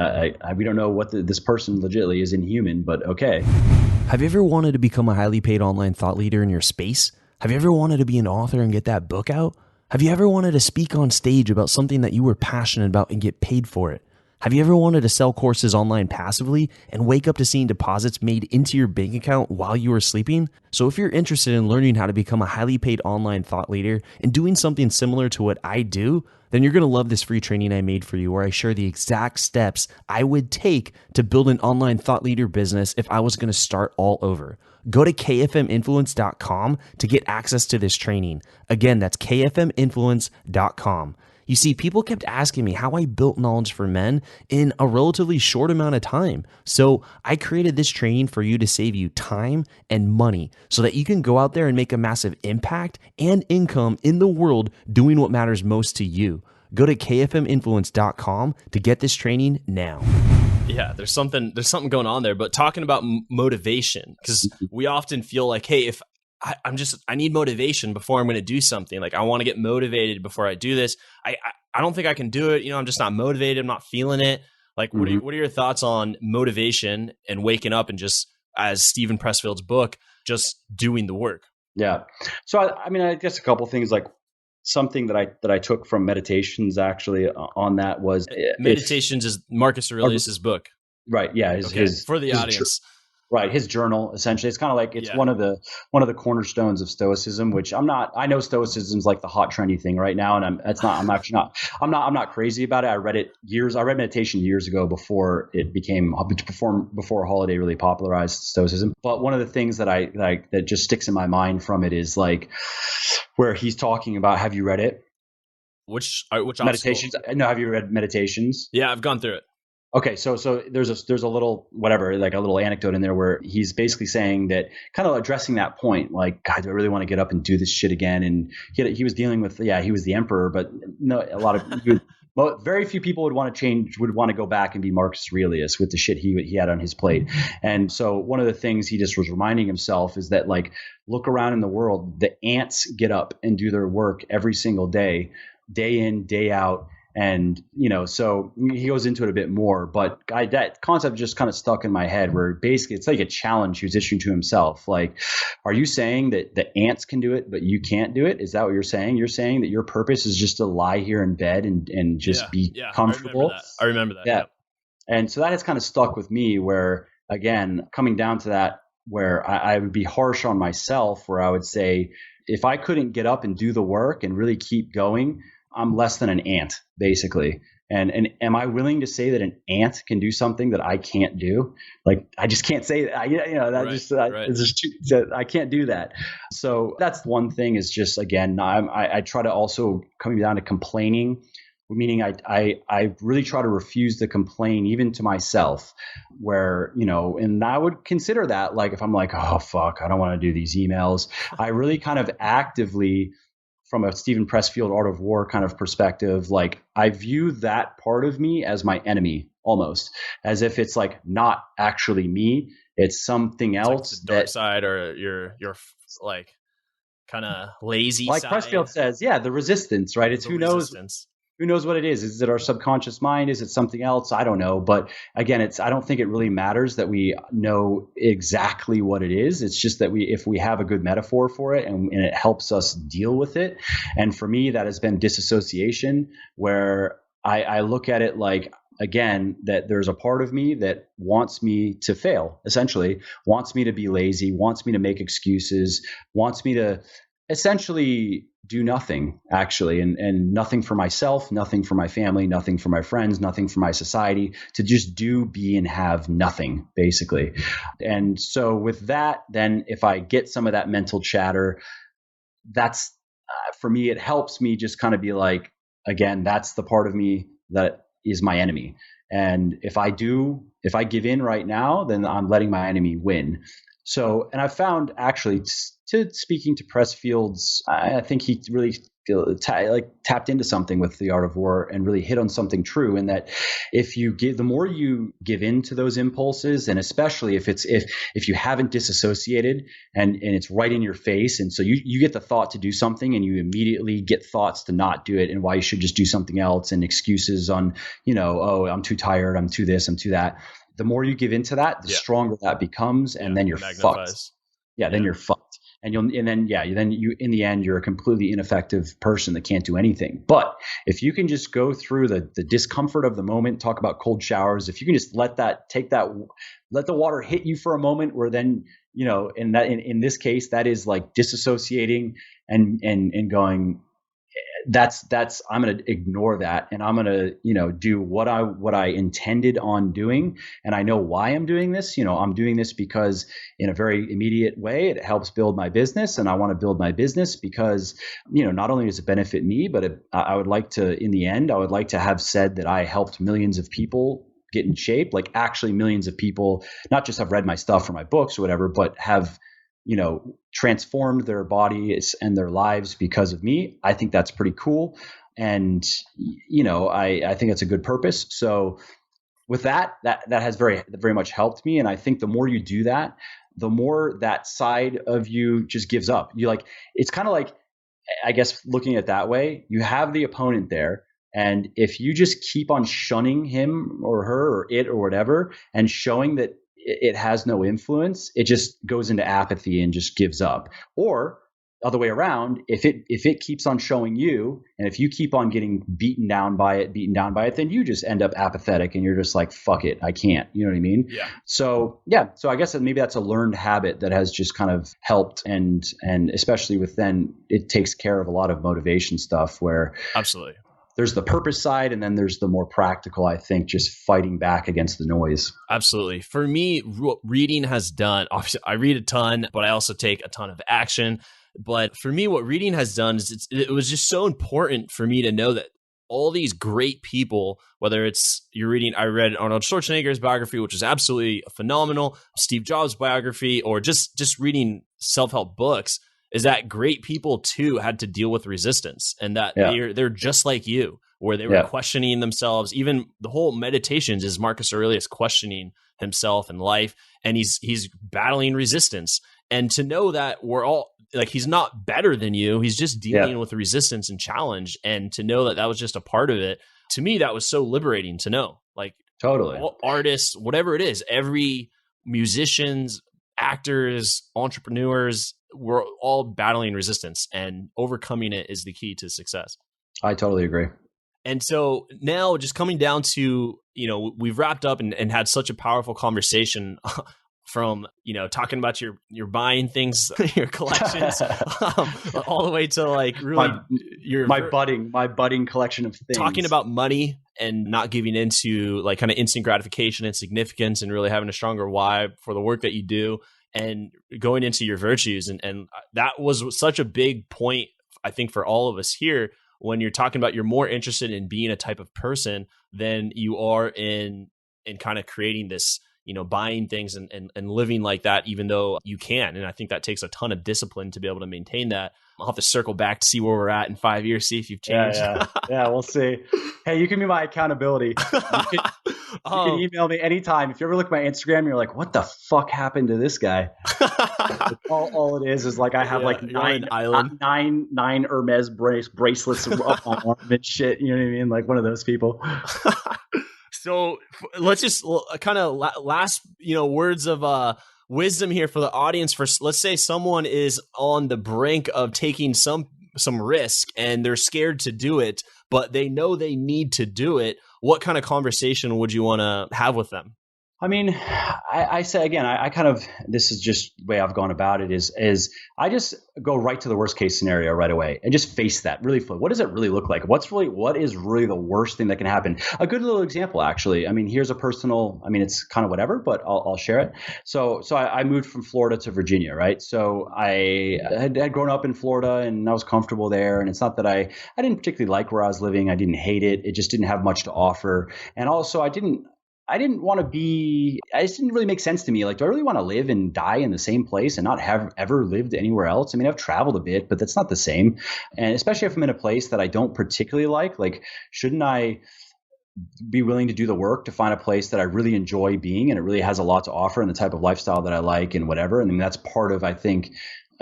we don't know what this person legitimately is inhuman, but okay. Have you ever wanted to become a highly paid online thought leader in your space? Have you ever wanted to be an author and get that book out? Have you ever wanted to speak on stage about something that you were passionate about and get paid for it? Have you ever wanted to sell courses online passively and wake up to seeing deposits made into your bank account while you were sleeping? So if you're interested in learning how to become a highly paid online thought leader and doing something similar to what I do, then you're going to love this free training I made for you, where I share the exact steps I would take to build an online thought leader business if I was going to start all over. Go to kfminfluence.com to get access to this training. Again, that's kfminfluence.com. You see, people kept asking me how I built knowledge for men in a relatively short amount of time. So I created this training for you to save you time and money so that you can go out there and make a massive impact and income in the world doing what matters most to you. Go to kfminfluence.com to get this training now. Yeah, there's something going on there. But talking about motivation, because we often feel like, hey, if I need motivation before I'm going to do something. Like, I want to get motivated before I do this. I don't think I can do it. I'm just not motivated. I'm not feeling it. Like, what are your thoughts on motivation and waking up and just, as Stephen Pressfield's book, just doing the work? Yeah. So I guess a couple things, like something that I took from Meditations actually on that was Meditations is Marcus Aurelius's book. Right. Yeah. His for the audience. Right. His journal, essentially. It's kind of like, it's one of the cornerstones of Stoicism, which I know Stoicism's like the hot trendy thing right now. And I'm not crazy about it. I read Meditation years ago before Holiday really popularized Stoicism. But one of the things that that just sticks in my mind from it is like where he's talking about, have you read it? Which Meditations? No, have you read Meditations? Yeah, I've gone through it. Okay, so there's a little whatever, like a little anecdote in there where he's basically saying that, kind of addressing that point, like, God, do I really want to get up and do this shit again? And he was dealing with, he was the emperor, but no, very few people would want to go back and be Marcus Aurelius with the shit he had on his plate. And so one of the things he just was reminding himself is that, like, look around in the world, the ants get up and do their work every single day in, day out. And, so he goes into it a bit more, but that concept just kind of stuck in my head, where basically it's like a challenge he was issuing to himself. Like, are you saying that the ants can do it, but you can't do it? Is that what you're saying? You're saying that your purpose is just to lie here in bed and just be comfortable? I remember that. Yeah. And so that has kind of stuck with me, where, again, coming down to that, where I would be harsh on myself, where I would say, if I couldn't get up and do the work and really keep going, I'm less than an ant, basically. And am I willing to say that an ant can do something that I can't do? Like, I just can't say that. It's just I can't do that. So that's one thing, is just, again, I try to also, coming down to complaining, meaning I really try to refuse to complain, even to myself, where, and I would consider that, like, if I'm like, oh, fuck, I don't want to do these emails, I really kind of actively, from a Stephen Pressfield Art of War kind of perspective, like, I view that part of me as my enemy, almost as if it's like not actually me. It's something else. Like the dark side, or your like kind of lazy like side. Pressfield says, the resistance, right? It's who knows what it is? Is it our subconscious mind? Is it something else? I don't know. But again, I don't think it really matters that we know exactly what it is. It's just that if we have a good metaphor for it, and it helps us deal with it. And for me, that has been disassociation, where I look at it like, again, that there's a part of me that wants me to fail, essentially, wants me to be lazy, wants me to make excuses, wants me to essentially do nothing, actually, and nothing for myself, nothing for my family, nothing for my friends, nothing for my society, to just do, be, and have nothing, basically. And so with that, then if I get some of that mental chatter, that's for me, it helps me just kind of be like, again, that's the part of me that is my enemy. And if I give in right now, then I'm letting my enemy win. So, and I've found, actually, speaking to Pressfield's, I think he really tapped into something with the Art of War, and really hit on something true, in that the more you give in to those impulses, and especially if you haven't disassociated and it's right in your face, and so you get the thought to do something, and you immediately get thoughts to not do it, and why you should just do something else, and excuses on, oh, I'm too tired, I'm too this, I'm too that. The more you give into that, the stronger that becomes, and then you're fucked. Then you're fucked. And then in the end, you're a completely ineffective person that can't do anything. But if you can just go through the discomfort of the moment, talk about cold showers, if you can just let the water hit you for a moment, where then, in this case, that is like disassociating and going, I'm going to ignore that, and I'm going to, do what I intended on doing. And I know why I'm doing this. I'm doing this because in a very immediate way, it helps build my business. And I want to build my business because, not only does it benefit me, but I would like to, in the end, I would like to have said that I helped millions of people get in shape, like actually millions of people, not just have read my stuff or my books or whatever, but have, transformed their bodies and their lives because of me. I think that's pretty cool. And, I think it's a good purpose. So with that has very, very much helped me. And I think the more you do that, the more that side of you just gives up. It's kind of like, I guess, looking at it that way, you have the opponent there. And if you just keep on shunning him or her or it or whatever, and showing that it has no influence, it just goes into apathy and just gives up. Or other way around, if it keeps on showing you, and if you keep on getting beaten down by it, then you just end up apathetic and you're just like, fuck it, I can't. You know what I mean? Yeah. So I guess that maybe that's a learned habit that has just kind of helped, and especially with then it takes care of a lot of motivation stuff where absolutely there's the purpose side, and then there's the more practical, I think, just fighting back against the noise. Absolutely. For me, what reading has done, obviously I read a ton, but I also take a ton of action. But for me, what reading has done is it was just so important for me to know that all these great people, whether it's I read Arnold Schwarzenegger's biography, which is absolutely phenomenal, Steve Jobs' biography, or just reading self-help books, is that great people too had to deal with resistance, and that they're just like you, where they were questioning themselves. Even the whole Meditations is Marcus Aurelius questioning himself and life, and he's battling resistance. And to know that we're all like, he's not better than you, he's just dealing with resistance and challenge, and to know that was just a part of it. To me, that was so liberating to know. Like, totally, all artists, whatever it is, every musicians, actors, entrepreneurs, we're all battling resistance, and overcoming it is the key to success. I totally agree. And so now, just coming down to, we've wrapped up and had such a powerful conversation from, talking about your buying things, your collections, all the way to like really my budding collection of things. Talking about money and not giving into like kind of instant gratification and significance, and really having a stronger why for the work that you do, and going into your virtues. And that was such a big point, I think, for all of us here, when you're talking about you're more interested in being a type of person than you are in kind of creating this, buying things and living like that, even though you can. And I think that takes a ton of discipline to be able to maintain that. I'll have to circle back to see where we're at in 5 years, see if you've changed. Yeah, we'll see. Hey, you can be my accountability. You can email me anytime. If you ever look at my Instagram, you're like, what the fuck happened to this guy? all it is like I have like nine Hermes bracelets up my arm and shit. You know what I mean? Like one of those people. So let's just kind of last, words of wisdom here for the audience. For, let's say someone is on the brink of taking some risk and they're scared to do it, but they know they need to do it. What kind of conversation would you want to have with them? I mean, I say again, I kind of, this is just the way I've gone about it is I just go right to the worst case scenario right away and just face that really. What does it really look like? What is really the worst thing that can happen? A good little example, actually. I mean, here's a personal, it's kind of whatever, but I'll share it. So I moved from Florida to Virginia, right? So I had grown up in Florida and I was comfortable there. And it's not that I didn't particularly like where I was living. I didn't hate it. It just didn't have much to offer. And also I didn't want to be, it just didn't really make sense to me. Like, do I really want to live and die in the same place and not have ever lived anywhere else? I mean, I've traveled a bit, but that's not the same. And especially if I'm in a place that I don't particularly like, shouldn't I be willing to do the work to find a place that I really enjoy being and it really has a lot to offer and the type of lifestyle that I like and whatever. And I mean, that's part of, I think,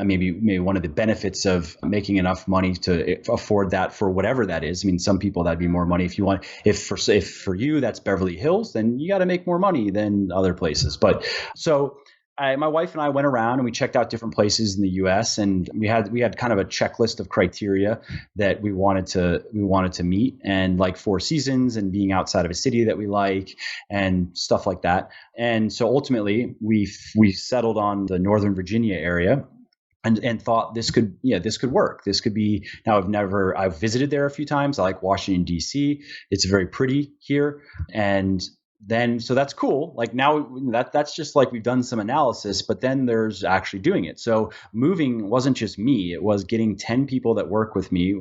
maybe one of the benefits of making enough money to afford that for whatever that is. I mean, some people that'd be more money if you want. If for you that's Beverly Hills, then you got to make more money than other places. But so my wife and I went around and we checked out different places in the U.S. and we had kind of a checklist of criteria that we wanted to meet, and like 4 seasons and being outside of a city that we like and stuff like that. And so ultimately we settled on the Northern Virginia area. and thought this could work. This could be. Now I've visited there a few times. I like Washington, DC. It's very pretty here. And then, so that's cool. Like now that's just like we've done some analysis, but then there's actually doing it. So moving wasn't just me. It was getting 10 people that work with me.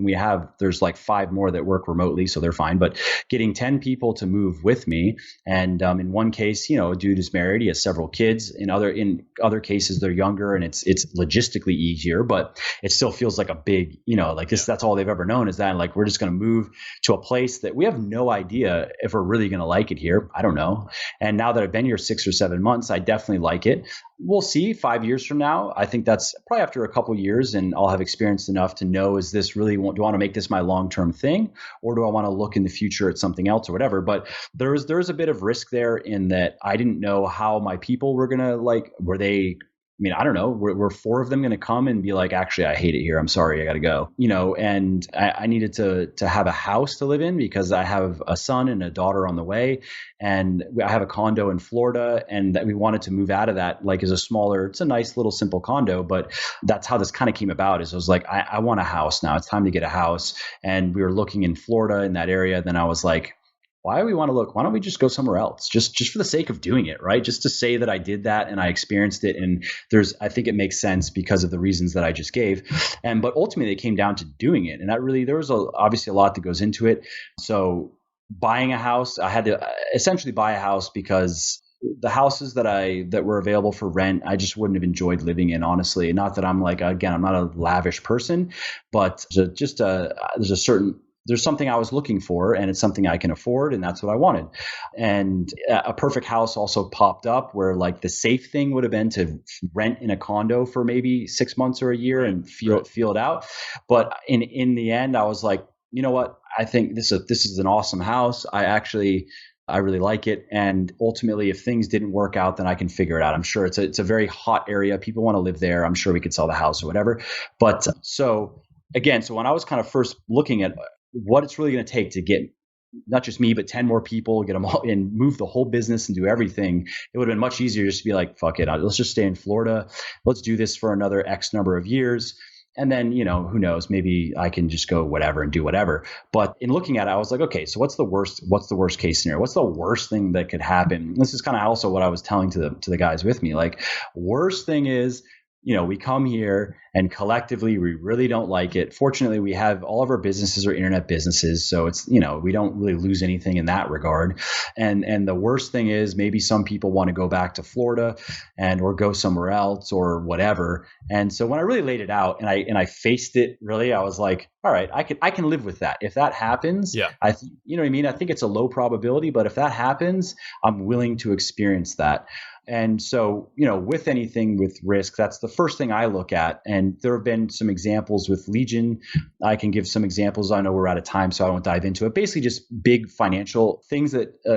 There's like 5 more that work remotely, so they're fine, but getting 10 people to move with me. And in one case, a dude is married, he has several kids. In other cases, they're younger and it's logistically easier, but it still feels like a big, that's all they've ever known is that, like, we're just going to move to a place that we have no idea if we're really going to like it here. I don't know. And now that I've been here 6 or 7 months, I definitely like it. We'll see 5 years from now. I think that's probably after a couple of years, and I'll have experienced enough to know, is this really, do I want to make this my long-term thing, or do I want to look in the future at something else or whatever? But there's a bit of risk there in that I didn't know how my people were going to, I don't know. Were 4 of them going to come and be like, actually, I hate it here. I'm sorry, I got to go. And I needed to have a house to live in because I have a son and a daughter on the way. And I have a condo in Florida, and that we wanted to move out of that, like, as it's a nice little simple condo, but that's how this kind of came about. Is I was like, I want a house now. It's time to get a house. And we were looking in Florida in that area. Then I was like, why don't we just go somewhere else? Just for the sake of doing it, right? Just to say that I did that and I experienced it. And I think it makes sense because of the reasons that I just gave. But ultimately it came down to doing it. And there was obviously a lot that goes into it. So buying a house, I had to essentially buy a house because the houses that were available for rent, I just wouldn't have enjoyed living in, honestly. Not that I'm I'm not a lavish person, but there's something I was looking for, and it's something I can afford, and that's what I wanted. And a perfect house also popped up where, like, the safe thing would have been to rent in a condo for maybe 6 months or a year and feel it out. But in the end, I was like, you know what? I think this is an awesome house. I really like it. And ultimately, if things didn't work out, then I can figure it out. I'm sure it's a very hot area. People want to live there. I'm sure we could sell the house or whatever. But so when I was kind of first looking at what it's really going to take to get not just me, but 10 more people, get them all and move the whole business and do everything, it would have been much easier just to be like, fuck it, let's just stay in Florida. Let's do this for another X number of years. And then, who knows, maybe I can just go whatever and do whatever. But in looking at it, I was like, okay, so what's the worst case scenario? What's the worst thing that could happen? This is kind of also what I was telling to the guys with me. Like, worst thing is, we come here and collectively we really don't like it. Fortunately, we have all of our businesses are internet businesses. So it's, we don't really lose anything in that regard. And the worst thing is maybe some people want to go back to Florida or go somewhere else or whatever. And so when I really laid it out and I faced it, really, I was like, all right, I can live with that. If that happens, yeah, you know what I mean? I think it's a low probability, but if that happens, I'm willing to experience that. And so, with anything with risk, that's the first thing I look at. And there have been some examples with Legion. I can give some examples. I know we're out of time, so I won't dive into it. Basically, just big financial things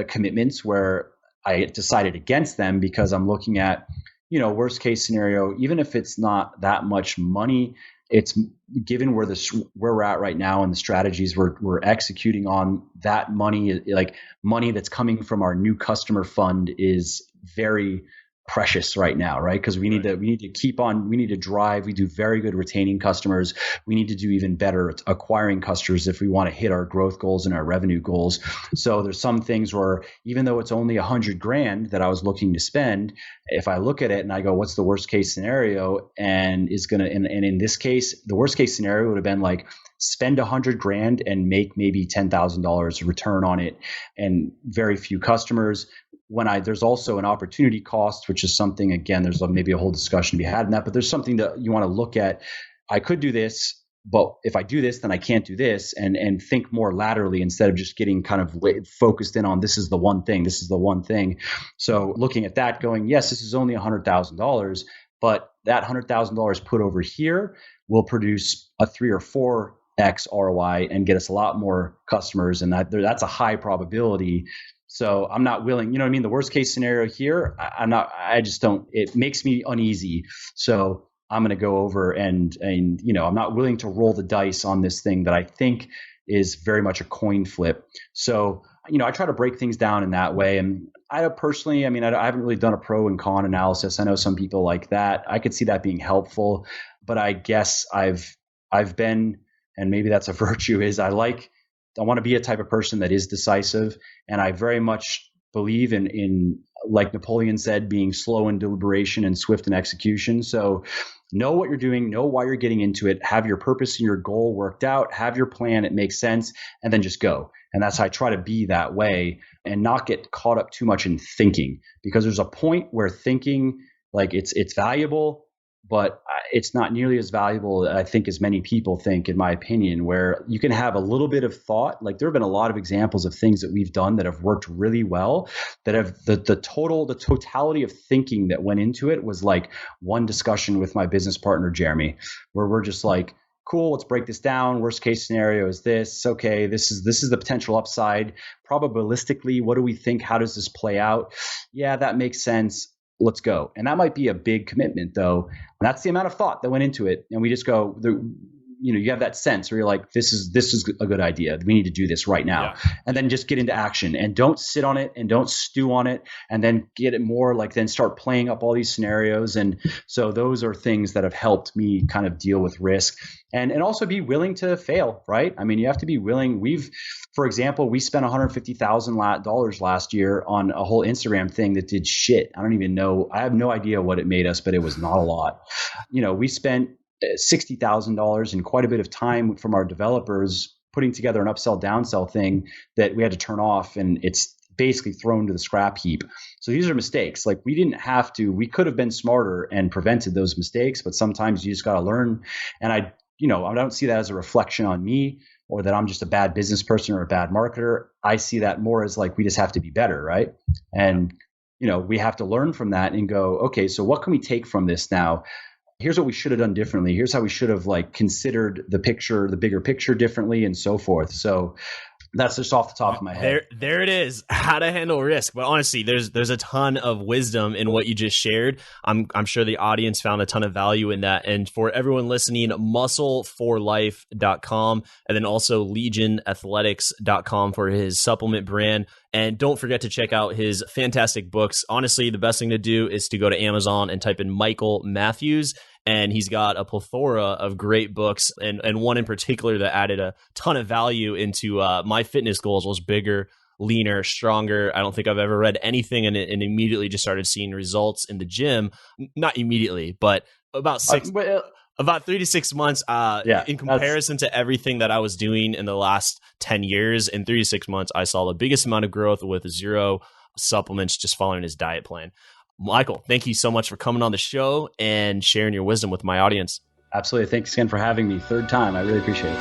commitments where I decided against them because I'm looking at, worst case scenario, even if it's not that much money, it's given where we're at right now and the strategies we're executing on, that money, like money that's coming from our new customer fund, is very precious right now, right? Because we need to drive. We do very good retaining customers. We need to do even better at acquiring customers if we want to hit our growth goals and our revenue goals. So there's some things where even though it's only $100,000 that I was looking to spend, if I look at it and I go, what's the worst case scenario? And in this case, the worst case scenario would have been like, spend $100,000 and make maybe $10,000 return on it, and very few customers. There's also an opportunity cost, which is something, again, there's maybe a whole discussion to be had in that, but there's something that you want to look at. I could do this, but if I do this, then I can't do this, and think more laterally instead of just getting kind of focused in on this is the one thing. So looking at that, going, yes, this is only $100,000, but that $100,000 put over here will produce a 3 or 4x ROI and get us a lot more customers, and that's a high probability. So I'm not willing, you know what I mean? The worst case scenario here, it makes me uneasy. So I'm going to go over and I'm not willing to roll the dice on this thing that I think is very much a coin flip. So, I try to break things down in that way. And I personally, I haven't really done a pro and con analysis. I know some people like that. I could see that being helpful. but I guess I've been, and maybe that's a virtue, is I want to be a type of person that is decisive. And I very much believe in, like Napoleon said, being slow in deliberation and swift in execution. So know what you're doing, know why you're getting into it, have your purpose and your goal worked out, have your plan, it makes sense, and then just go. And that's how I try to be that way and not get caught up too much in thinking, because there's a point where thinking, like it's valuable, but it's not nearly as valuable, I think, as many people think, in my opinion, where you can have a little bit of thought. Like there have been a lot of examples of things that we've done that have worked really well, that have the totality of thinking that went into it was like one discussion with my business partner, Jeremy, where we're just like, cool, let's break this down. Worst case scenario is this. Okay, this is the potential upside. Probabilistically, what do we think? How does this play out? Yeah, that makes sense. Let's go. And that might be a big commitment, though. And that's the amount of thought that went into it. And we just go, you have that sense where you're like, this is a good idea. We need to do this right now. Yeah. And then just get into action, and don't sit on it and don't stew on it, and then get it more like, then start playing up all these scenarios. And so those are things that have helped me kind of deal with risk and also be willing to fail, right? I mean, you have to be willing. For example, we spent $150,000 last year on a whole Instagram thing that did shit. I don't even know. I have no idea what it made us, but it was not a lot. We spent $60,000 and quite a bit of time from our developers putting together an upsell downsell thing that we had to turn off, and it's basically thrown to the scrap heap. So these are mistakes. Like we could have been smarter and prevented those mistakes, but sometimes you just got to learn. And I don't see that as a reflection on me or that I'm just a bad business person or a bad marketer. I see that more as like, we just have to be better. Right. And, we have to learn from that and go, okay, so what can we take from this now? Here's what we should have done differently. Here's how we should have considered the bigger picture differently, and so forth. So that's just off the top of my head. There it is. How to handle risk. But honestly, there's a ton of wisdom in what you just shared. I'm sure the audience found a ton of value in that. And for everyone listening, muscleforlife.com, and then also legionathletics.com for his supplement brand. And don't forget to check out his fantastic books. Honestly, the best thing to do is to go to Amazon and type in Michael Matthews. And he's got a plethora of great books, and one in particular that added a ton of value into my fitness goals was Bigger, Leaner, Stronger. I don't think I've ever read anything and immediately just started seeing results in the gym. Not immediately, but about 3 to 6 months in comparison to everything that I was doing in the last 10 years. In 3 to 6 months, I saw the biggest amount of growth with 0 supplements, just following his diet plan. Michael, thank you so much for coming on the show and sharing your wisdom with my audience. Absolutely. Thanks again for having me. 3rd time. I really appreciate it.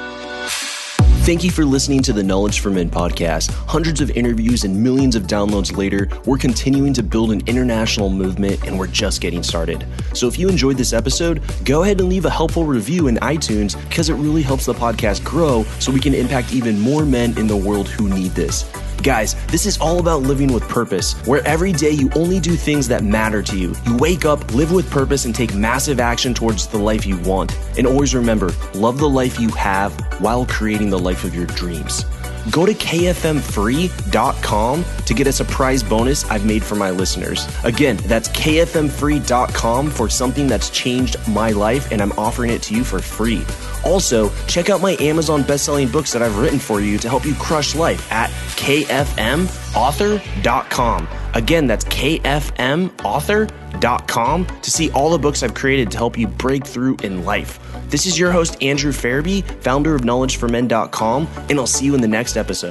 Thank you for listening to the Knowledge for Men podcast. Hundreds of interviews and millions of downloads later, we're continuing to build an international movement, and we're just getting started. So if you enjoyed this episode, go ahead and leave a helpful review in iTunes, because it really helps the podcast grow so we can impact even more men in the world who need this. Guys, this is all about living with purpose, where every day you only do things that matter to you. You wake up, live with purpose, and take massive action towards the life you want. And always remember, love the life you have while creating the life of your dreams. Go to kfmfree.com to get a surprise bonus I've made for my listeners. Again, that's kfmfree.com for something that's changed my life, and I'm offering it to you for free. Also, check out my Amazon best-selling books that I've written for you to help you crush life at kfmauthor.com. Again, that's kfmauthor.com to see all the books I've created to help you break through in life. This is your host, Andrew Farabee, founder of knowledgeformen.com, and I'll see you in the next episode.